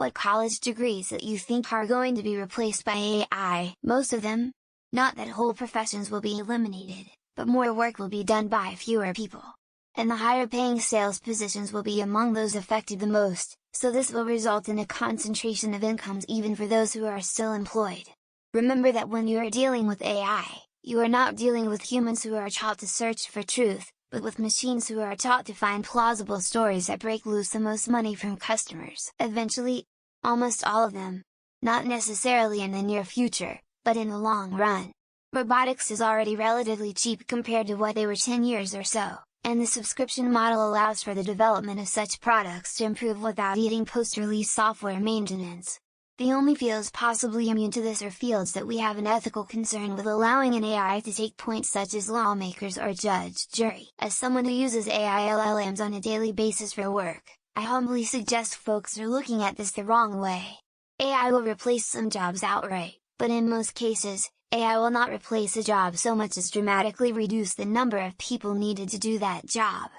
What college degrees that you think are going to be replaced by AI? Most of them. Not that whole professions will be eliminated, but more work will be done by fewer people. And the higher paying sales positions will be among those affected the most, so this will result in a concentration of incomes even for those who are still employed. Remember that when you are dealing with AI, you are not dealing with humans who are taught to search for truth, but with machines who are taught to find plausible stories that break loose the most money from customers. Eventually, almost all of them. Not necessarily in the near future, but in the long run. Robotics is already relatively cheap compared to what they were 10 years or so, and the subscription model allows for the development of such products to improve without eating post-release software maintenance. The only fields possibly immune to this are fields that we have an ethical concern with allowing an AI to take points, such as lawmakers or judge, jury. As someone who uses AI LLMs on a daily basis for work, I humbly suggest folks are looking at this the wrong way. AI will replace some jobs outright, but in most cases, AI will not replace a job so much as dramatically reduce the number of people needed to do that job.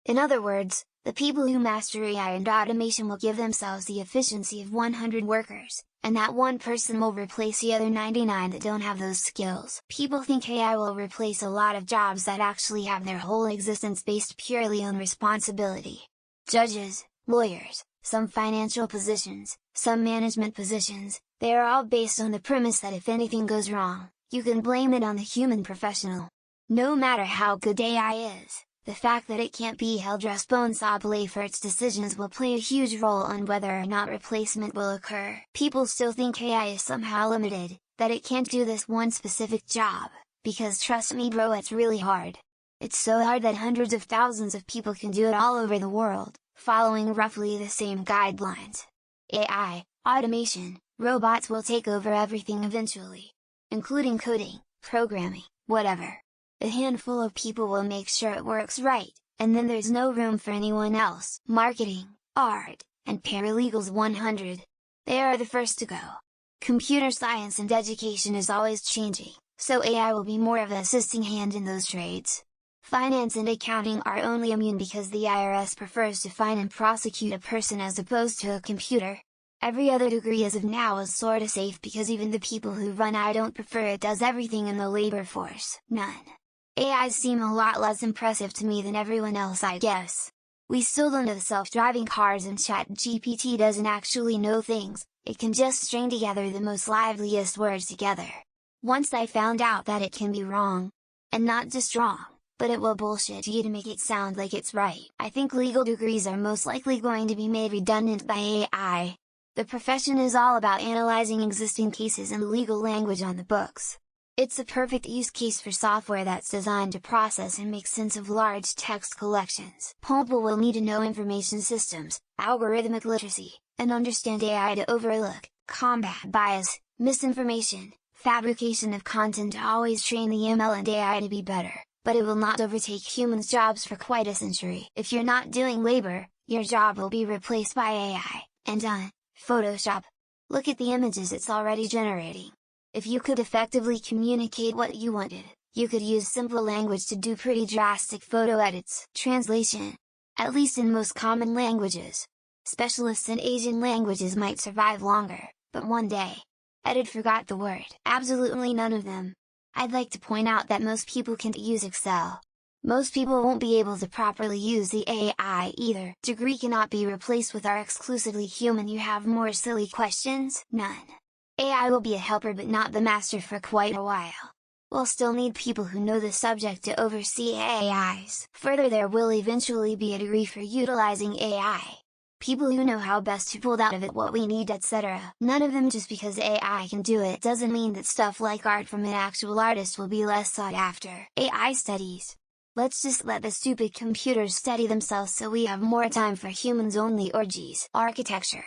In other words, the people who master AI and automation will give themselves the efficiency of 100 workers, and that one person will replace the other 99 that don't have those skills. People think AI will replace a lot of jobs that actually have their whole existence based purely on responsibility. Judges, lawyers, some financial positions, some management positions, they are all based on the premise that if anything goes wrong, you can blame it on the human professional. No matter how good AI is, the fact that it can't be held responsible for its decisions will play a huge role on whether or not replacement will occur. People still think AI is somehow limited, that it can't do this one specific job, because trust me bro, it's really hard. It's so hard that hundreds of thousands of people can do it all over the world, following roughly the same guidelines. AI, automation, robots will take over everything eventually. Including coding, programming, whatever. A handful of people will make sure it works right, and then there's no room for anyone else. Marketing, art, and paralegals 100. They are the first to go. Computer science and education is always changing, so AI will be more of an assisting hand in those trades. Finance and accounting are only immune because the IRS prefers to fine and prosecute a person as opposed to a computer. Every other degree as of now is sorta safe because even the people who run AI don't prefer it does everything in the labor force. None. AIs seem a lot less impressive to me than everyone else, I guess. We still don't know self-driving cars, and ChatGPT doesn't actually know things, it can just string together the most liveliest words together. Once I found out that it can be wrong. And not just wrong, but it will bullshit you to make it sound like it's right. I think legal degrees are most likely going to be made redundant by AI. The profession is all about analyzing existing cases in legal language on the books. It's a perfect use case for software that's designed to process and make sense of large text collections. People will need to know information systems, algorithmic literacy, and understand AI to overlook, combat bias, misinformation, fabrication of content to always train the ML and AI to be better, but it will not overtake humans' jobs for quite a century. If you're not doing labor, your job will be replaced by AI, and Photoshop. Look at the images it's already generating. If you could effectively communicate what you wanted, you could use simple language to do pretty drastic photo edits. Translation. At least in most common languages. Specialists in Asian languages might survive longer, but one day. Edit forgot the word. Absolutely none of them. I'd like to point out that most people can't use Excel. Most people won't be able to properly use the AI either. Degree cannot be replaced with our exclusively human. You have more silly questions? None. AI will be a helper but not the master for quite a while. We'll still need people who know the subject to oversee AIs. Further, there will eventually be a degree for utilizing AI. People who know how best to pull out of it what we need, etc. None of them. Just because AI can do it doesn't mean that stuff like art from an actual artist will be less sought after. AI studies. Let's just let the stupid computers study themselves so we have more time for humans-only orgies. Architecture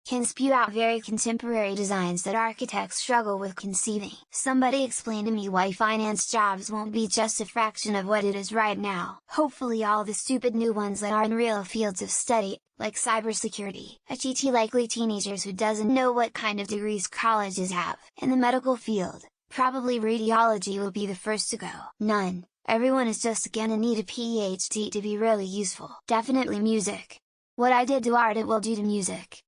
can spew out very contemporary designs that architects struggle with conceiving. Somebody explain to me why finance jobs won't be just a fraction of what it is right now. Hopefully all the stupid new ones that are in real fields of study, like cybersecurity. Likely teenagers who doesn't know what kind of degrees colleges have. In the medical field, probably radiology will be the first to go. None. Everyone is just gonna need a PhD to be really useful. Definitely music. What I did to art it will do to music.